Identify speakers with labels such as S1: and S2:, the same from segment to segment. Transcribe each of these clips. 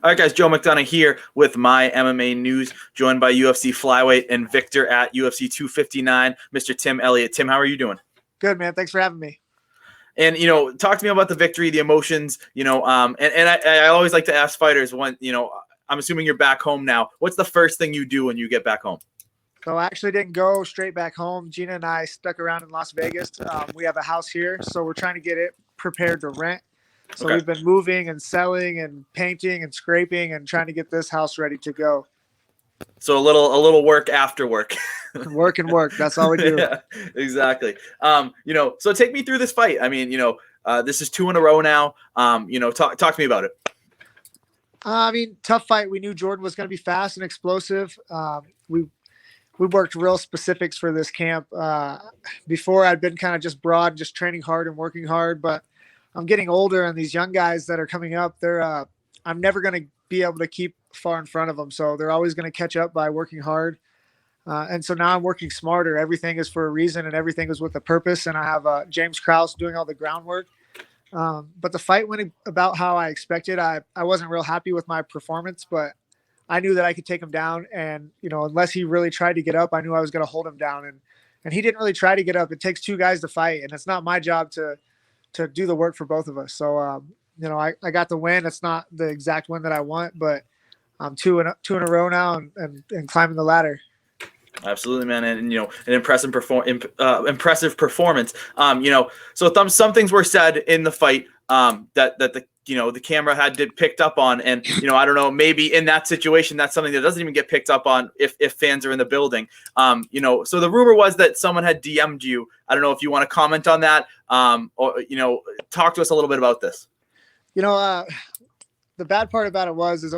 S1: All right, guys, Joe McDonough here with my MMA news, joined by UFC flyweight and Victor at UFC 259, Mr. Tim Elliott. Tim, how are you doing?
S2: Good, man. Thanks for having me.
S1: And, talk to me about the victory, the emotions, and I always like to ask fighters when, I'm assuming you're back home now. What's the first thing you do when you get back home?
S2: So I actually didn't go straight back home. Gina and I stuck around in Las Vegas. We have a house here, so we're trying to get it prepared to rent. So
S1: Okay.
S2: we've been moving and selling and painting and scraping and trying to get this house ready to go.
S1: So a little work after work.
S2: Work and work. That's all we do.
S1: Yeah, exactly. So take me through this fight. I mean, this is 2 in a row now. Talk to me about it.
S2: Tough fight. We knew Jordan was going to be fast and explosive. We worked real specifics for this camp. Before I'd been kind of just broad, just training hard and working hard, but I'm getting older, and these young guys that are coming up, I'm never going to be able to keep far in front of them. So they're always going to catch up by working hard. And so now I'm working smarter. Everything is for a reason, and everything is with a purpose. And I have James Krause doing all the groundwork. But the fight went about how I expected. I wasn't real happy with my performance, but I knew that I could take him down. And, unless he really tried to get up, I knew I was going to hold him down. And he didn't really try to get up. It takes 2 guys to fight, and it's not my job to do the work for both of us. So, I got the win. It's not the exact win that I want, but I'm 2 in a row now and climbing the ladder.
S1: Absolutely, man, and an impressive performance. So some things were said in the fight that the camera did picked up on, and I don't know, maybe in that situation that's something that doesn't even get picked up on if fans are in the building. So the rumor was that someone had DM'd you. I don't know if you want to comment on that, or talk to us a little bit about this.
S2: The bad part about it is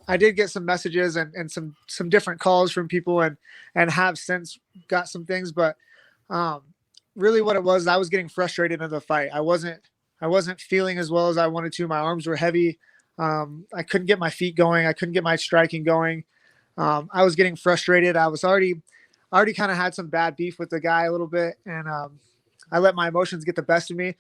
S2: I did get some messages and some different calls from people and have since got some things, but really what it was, I was getting frustrated in the fight. I wasn't feeling as well as I wanted to. My arms were heavy. I couldn't get my feet going. I couldn't get my striking going. I was getting frustrated. I already kind of had some bad beef with the guy a little bit, and I let my emotions get the best of me.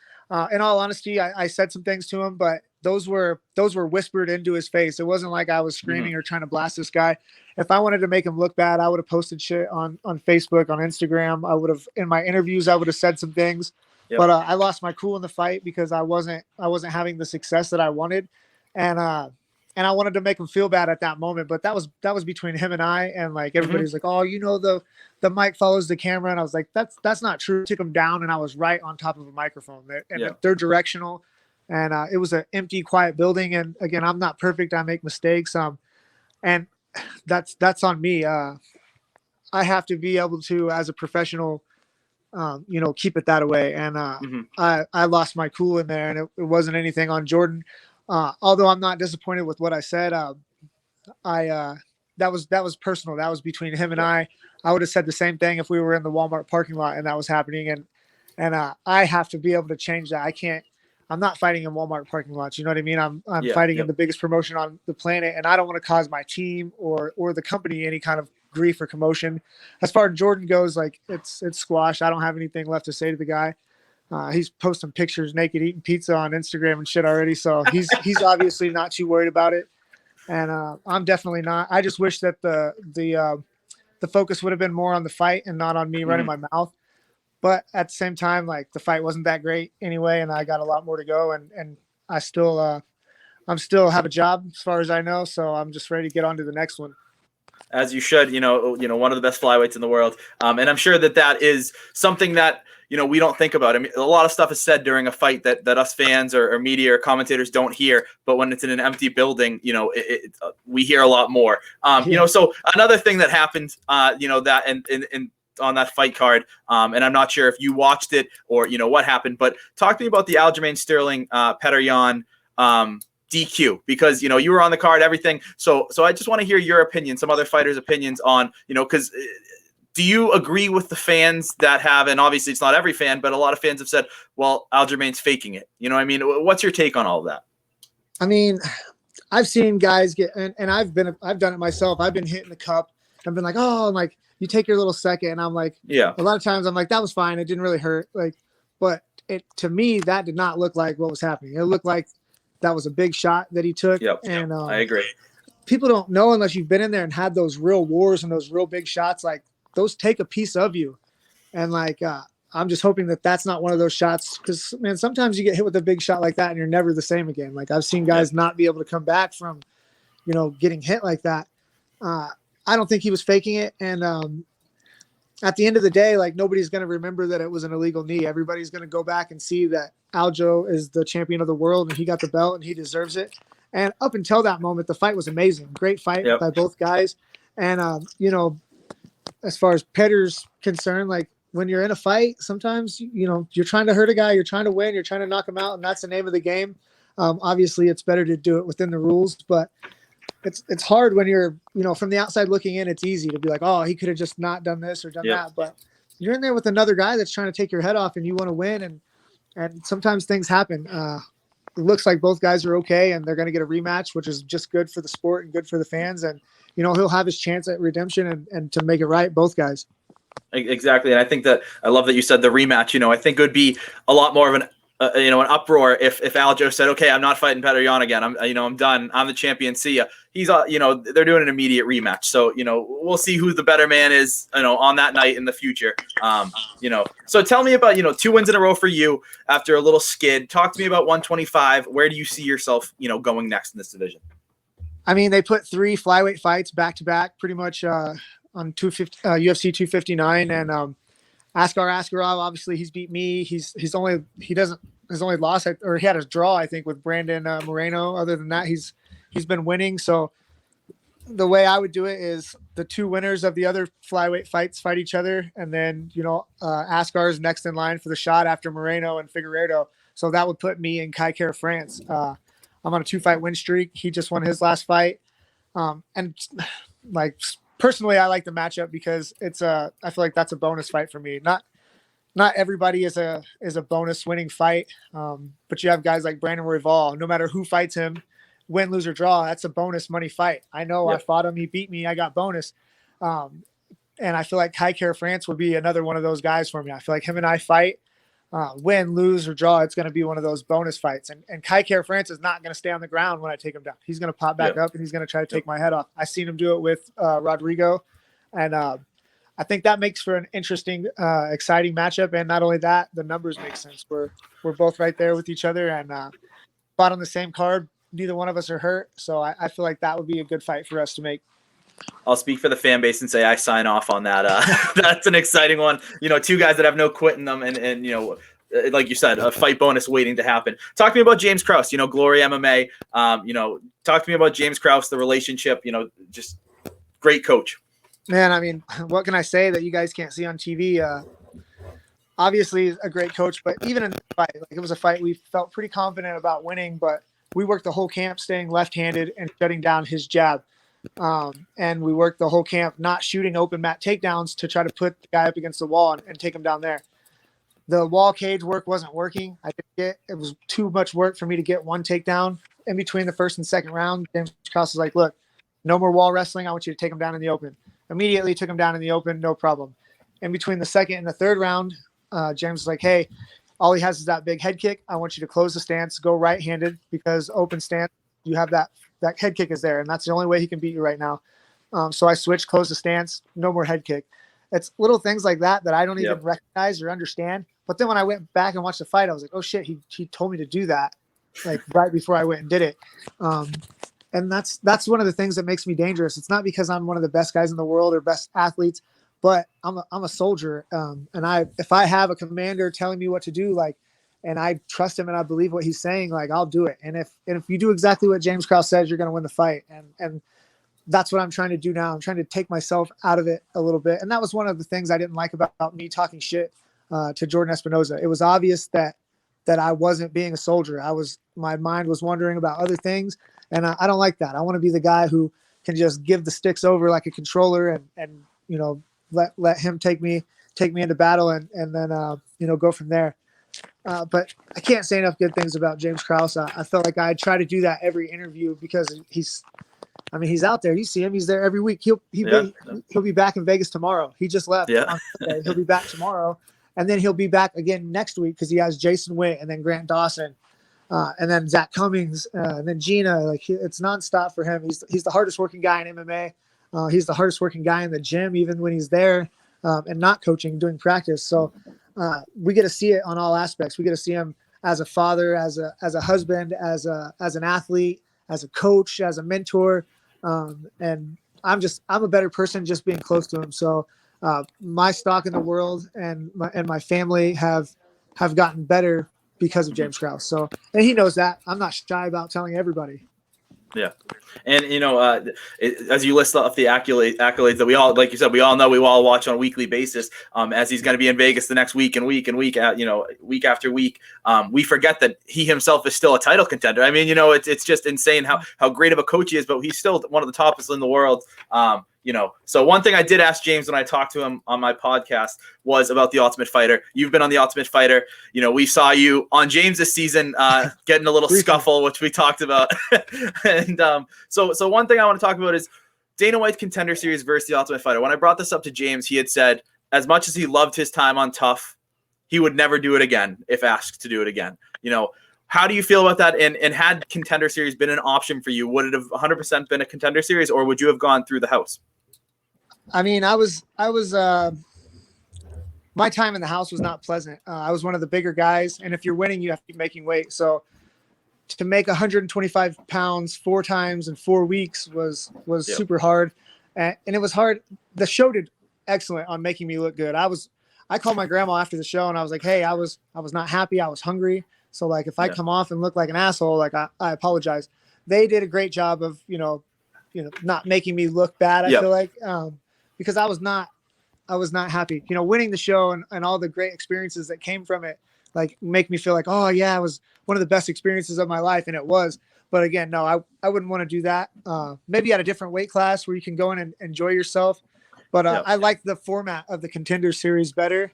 S2: In all honesty, I said some things to him, but those were whispered into his face. It wasn't like I was screaming or trying to blast this guy. If I wanted to make him look bad, I would have posted shit on Facebook, on Instagram. I would have, in my interviews, I would have said some things. Yep. But I lost my cool in the fight because I wasn't having the success that I wanted, and I wanted to make him feel bad at that moment. But that was between him and I, and like everybody's like, oh, the mic follows the camera, and I was like, that's not true. I took him down, and I was right on top of a microphone, and they're directional. And it was an empty, quiet building. And again, I'm not perfect. I make mistakes. And that's on me. I have to be able to, as a professional, keep it that way. And I lost my cool in there, and it wasn't anything on Jordan. Although I'm not disappointed with what I said. That was personal. That was between him and I. I would have said the same thing if we were in the Walmart parking lot and that was happening. And I have to be able to change that. I'm not fighting in Walmart parking lots. You know what I mean? I'm fighting in the biggest promotion on the planet, and I don't want to cause my team or the company any kind of grief or commotion. As far as Jordan goes, like it's squash. I don't have anything left to say to the guy. He's posting pictures naked eating pizza on Instagram and shit already, so he's obviously not too worried about it, and I'm definitely not. I just wish that the focus would have been more on the fight and not on me running my mouth. But at the same time, like the fight wasn't that great anyway, and I got a lot more to go, and I still have a job as far as I know, so I'm just ready to get on to the next one.
S1: As you should, one of the best flyweights in the world, and I'm sure that is something that we don't think about. I mean, a lot of stuff is said during a fight that us fans or media or commentators don't hear, but when it's in an empty building, we hear a lot more. So another thing that happened, that and on that fight card, and I'm not sure if you watched it or what happened, but talk to me about the Aljamain Sterling Petr Yan DQ, because you were on the card, everything. So I just want to hear your opinion, some other fighters' opinions on because do you agree with the fans that have, and obviously it's not every fan, but a lot of fans have said, well, Aljamain's faking it. What's your take on all of that?
S2: I mean, I've seen guys get, and I've done it myself. I've been hitting the cup. I've been like, oh, I'm like, you take your little second, and I'm like,
S1: yeah.
S2: A lot of times I'm like, that was fine. It didn't really hurt. Like, but to me, that did not look like what was happening. It looked like that was a big shot that he took.
S1: Yep.
S2: And
S1: I agree.
S2: people don't know unless you've been in there and had those real wars and those real big shots. Like those take a piece of you. And like, I'm just hoping that that's not one of those shots, because man, sometimes you get hit with a big shot like that and you're never the same again. Like I've seen guys not be able to come back from, getting hit like that. I don't think he was faking it. And at the end of the day, like nobody's going to remember that it was an illegal knee. Everybody's going to go back and see that Aljo is the champion of the world and he got the belt and he deserves it. And up until that moment, the fight was amazing. Great fight by both guys. And, as far as Petter's concerned, like when you're in a fight, sometimes, you're trying to hurt a guy, you're trying to win, you're trying to knock him out. And that's the name of the game. Obviously it's better to do it within the rules, but it's hard when you're, from the outside looking in. It's easy to be like, oh, he could have just not done this or done that. But you're in there with another guy that's trying to take your head off and you want to win. And sometimes things happen. It looks like both guys are okay and they're going to get a rematch, which is just good for the sport and good for the fans. And, he'll have his chance at redemption and to make it right, both guys.
S1: Exactly. And I think that I love that you said the rematch. I think it would be a lot more of an uproar if Aljo said, okay, I'm not fighting Petr Yan again. I'm done. I'm the champion. See ya. He's, they're doing an immediate rematch. So, we'll see who the better man is, on that night in the future. So tell me about, 2 wins in a row for you after a little skid. Talk to me about 125. Where do you see yourself, going next in this division?
S2: I mean, they put 3 flyweight fights back to back pretty much, on UFC 259. And, Askar Askarov, obviously he's beat me. His only loss, or he had a draw, I think, with Brandon Moreno. Other than that, he's been winning. So the way I would do it is the 2 winners of the other flyweight fights fight each other. And then, Askar is next in line for the shot after Moreno and Figueiredo. So that would put me in Kai Kara France. I'm on a 2-fight win streak. He just won his last fight. And like, personally, I like the matchup because I feel like that's a bonus fight for me. Not everybody is a bonus winning fight. But you have guys like Brandon Royval. No matter who fights him, win, lose, or draw, that's a bonus money fight. I know I fought him. He beat me. I got bonus. And I feel like Kai Kara France would be another one of those guys for me. I feel like him and I fight, win, lose, or draw. It's going to be one of those bonus fights. And Kai Kara France is not going to stay on the ground when I take him down. He's going to pop back up and he's going to try to take my head off. I seen him do it with Rodrigo. And I think that makes for an interesting, exciting matchup. And not only that, the numbers make sense. We're both right there with each other and fought on the same card. Neither one of us are hurt. So I feel like that would be a good fight for us to make.
S1: I'll speak for the fan base and say I sign off on that. That's an exciting one. 2 guys that have no quit in them, and like you said, a fight bonus waiting to happen. Talk to me about James Krause. Glory MMA. Talk to me about James Krause, the relationship. Just great coach.
S2: Man, I mean, what can I say that you guys can't see on TV? Obviously, a great coach, but even in the fight, like it was a fight we felt pretty confident about winning, but we worked the whole camp staying left-handed and shutting down his jab. And we worked the whole camp not shooting open mat takedowns to try to put the guy up against the wall and take him down there. The wall cage work wasn't working. It was too much work for me to get one takedown in between the first and second round. James Krause was like, look, no more wall wrestling. I want you to take him down in the open. Immediately took him down in the open, no problem. In between the second and the third round, James was like, hey, all he has is that big head kick. I want you to close the stance, go right-handed, because open stance, you have that head kick is there, and that's the only way he can beat you right now. So I switched, closed the stance, no more head kick. It's little things like that I don't even recognize or understand. But then when I went back and watched the fight, I was like, oh shit, he told me to do that, like right before I went and did it. And that's one of the things that makes me dangerous. It's not because I'm one of the best guys in the world or best athletes, but I'm a soldier. And if I have a commander telling me what to do, like, and I trust him and I believe what he's saying, like I'll do it. And if you do exactly what James Krause says, you're going to win the fight. And that's what I'm trying to do now. I'm trying to take myself out of it a little bit. And that was one of the things I didn't like about me talking shit to Jordan Espinosa. It was obvious that I wasn't being a soldier. My mind was wandering about other things. And I don't like that. I want to be the guy who can just give the sticks over like a controller and let him take me into battle and then go from there. But I can't say enough good things about James Krause. I felt like I try to do that every interview because he's out there. You see him. He's there every week. He'll be back in Vegas tomorrow. He just left.
S1: Yeah.
S2: On Sunday. He'll be back tomorrow. And then he'll be back again next week because he has Jason Witt and then Grant Dawson. and then Zach Cummings, and then Gina. Like it's nonstop for him. He's the hardest working guy in MMA. He's the hardest working guy in the gym, even when he's there and not coaching, doing practice. So we get to see it on all aspects. We get to see him as a father, as a husband, as an athlete, as a coach, as a mentor, and I'm a better person just being close to him. So my stock in the world and my family have gotten better because of James Krause. So, and he knows that. I'm not shy about telling everybody.
S1: Yeah. And, as you list off the accolades that we all, like you said, we all know, we all watch on a weekly basis, as he's going to be in Vegas the next week and week after week. We forget that he himself is still a title contender. I mean, it's just insane how great of a coach he is, but he's still one of the toppest in the world. So one thing I did ask James when I talked to him on my podcast was about the Ultimate Fighter. You've been on the Ultimate Fighter. We saw you on James this season, getting a little scuffle, which we talked about. And so one thing I want to talk about is Dana White's Contender Series versus the Ultimate Fighter. When I brought this up to James, he had said, as much as he loved his time on Tough, he would never do it again if asked to do it again. How do you feel about that? And had Contender Series been an option for you, would it have 100% been a Contender Series, or would you have gone through the house?
S2: I mean, I was my time in the house was not pleasant. I was one of the bigger guys, and if you're winning, you have to keep making weight. So to make 125 pounds 4 times in 4 weeks was super hard, and it was hard. The show did excellent on making me look good. I called my grandma after the show, and I was like, hey, I was not happy. I was hungry. So like, if I come off and look like an asshole, like I apologize. They did a great job of, not making me look bad. I feel like, because I was not happy, winning the show and all the great experiences that came from it, like make me feel like, oh yeah, it was one of the best experiences of my life. And it was, but again, no, I wouldn't want to do that. Maybe at a different weight class where you can go in and enjoy yourself. But I like the format of the Contender Series better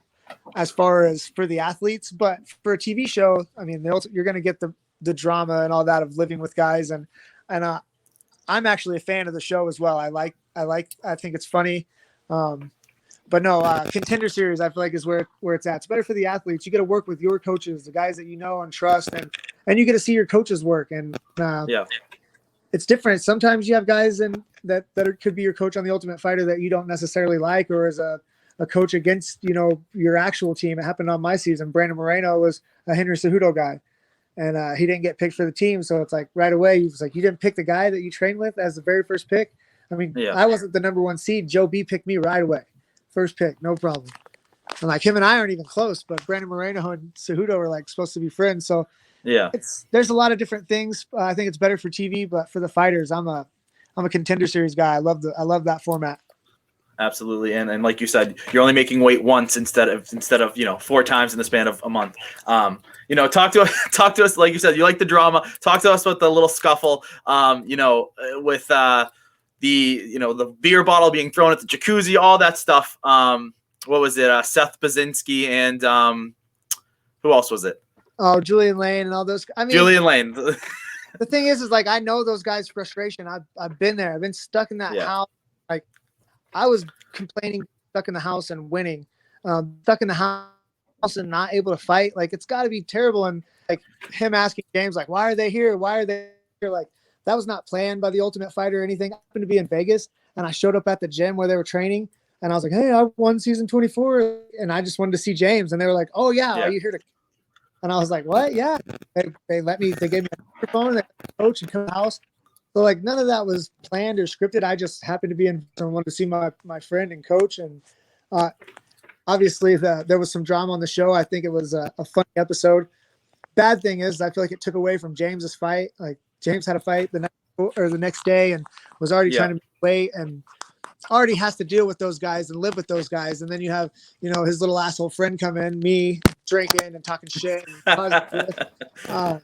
S2: as far as for the athletes. But for a TV show, I mean, you're going to get the drama and all that of living with guys. And I'm actually a fan of the show as well. I think it's funny. But no, Contender Series, I feel like is where it's at. It's better for the athletes. You get to work with your coaches, the guys that you know and trust, and you get to see your coaches work. And it's different. Sometimes you have guys that could be your coach on the Ultimate Fighter that you don't necessarily like, or as a coach against, your actual team. It happened on my season. Brandon Moreno was a Henry Cejudo guy, and he didn't get picked for the team. So it's like right away, he was like, you didn't pick the guy that you trained with as the very first pick. I mean, I wasn't the number 1 seed. Joe B picked me right away. First pick, no problem. And like him and I aren't even close, but Brandon Moreno and Cejudo are like supposed to be friends. So there's a lot of different things. I think it's better for TV, but for the fighters, I'm a Contender Series guy. I love that format.
S1: Absolutely. And like you said, you're only making weight once instead of 4 times in the span of a month. Talk to us, like you said, you like the drama. Talk to us about the little scuffle, with the beer bottle being thrown at the jacuzzi, all that stuff. What was it? Seth Baczynski and who else was it?
S2: Oh, Julian Lane and all those. I mean,
S1: Julian Lane.
S2: The thing is like, I know those guys' frustration. I've been there. I've been stuck in that house. Like I was complaining, stuck in the house and winning, stuck in the house and not able to fight. Like it's got to be terrible. And like him asking James, like, why are they here? Why are they here? Like that was not planned by the Ultimate Fighter or anything. I happened to be in Vegas and I showed up at the gym where they were training and I was like, hey, I won season 24 and I just wanted to see James. And they were like, oh yeah. Are you here to? And I was like, what? Yeah. They gave me a microphone and coach and come to the house. So like none of that was planned or scripted. I just happened to be in and wanted to see my friend and coach. And obviously there was some drama on the show. I think it was a funny episode. Bad thing is I feel like it took away from James's fight. Like James had a fight the next day and was already trying to make weight and already has to deal with those guys and live with those guys. And then you have, his little asshole friend come in, me drinking and talking shit. And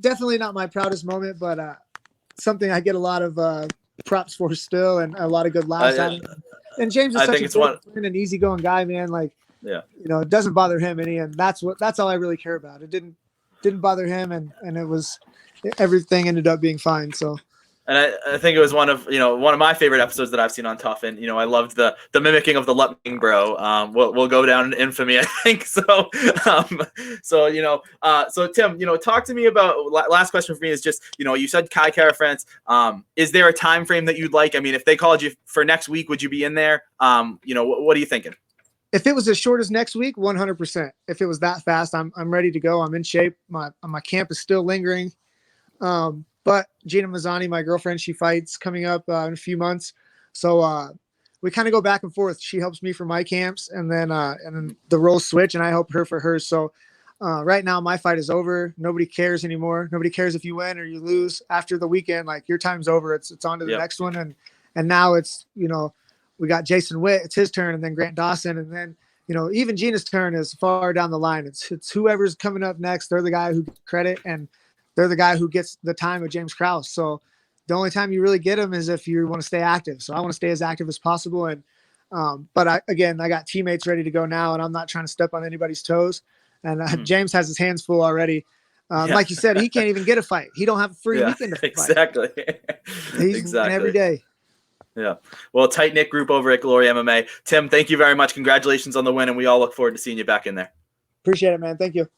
S2: definitely not my proudest moment, but something I get a lot of props for still and a lot of good laughs at. And James is such an easygoing guy, man. Like, it doesn't bother him any, and that's all I really care about. It didn't bother him, and it was everything ended up being fine. So.
S1: And I think it was one of my favorite episodes that I've seen on Tough, and I loved the mimicking of the Lutting bro. Will go down in infamy, I think. So so Tim, talk to me about, last question for me is just, you said Kai Kara France. Is there a time frame that you'd like? I mean, if they called you for next week, would you be in there? What are you thinking?
S2: If it was as short as next week, 100%. If it was that fast, I'm ready to go. I'm in shape. My camp is still lingering. But Gina Mazzani, my girlfriend, she fights coming up in a few months. So we kind of go back and forth. She helps me for my camps, and then the roles switch, and I help her for hers. So right now my fight is over. Nobody cares anymore. Nobody cares if you win or you lose after the weekend. Like, your time's over. It's on to the next one. And now it's, we got Jason Witt, it's his turn, and then Grant Dawson, and then, even Gina's turn is far down the line. It's whoever's coming up next. They're the guy who gets credit, and they're the guy who gets the time of James Krause. So the only time you really get them is if you want to stay active. So I want to stay as active as possible. And but I got teammates ready to go now, and I'm not trying to step on anybody's toes. And James has his hands full already. Like you said, he can't even get a fight. He don't have a free weekend to fight.
S1: Exactly.
S2: He's every day.
S1: Yeah. Well, tight-knit group over at Glory MMA. Tim, thank you very much. Congratulations on the win, and we all look forward to seeing you back in there.
S2: Appreciate it, man. Thank you.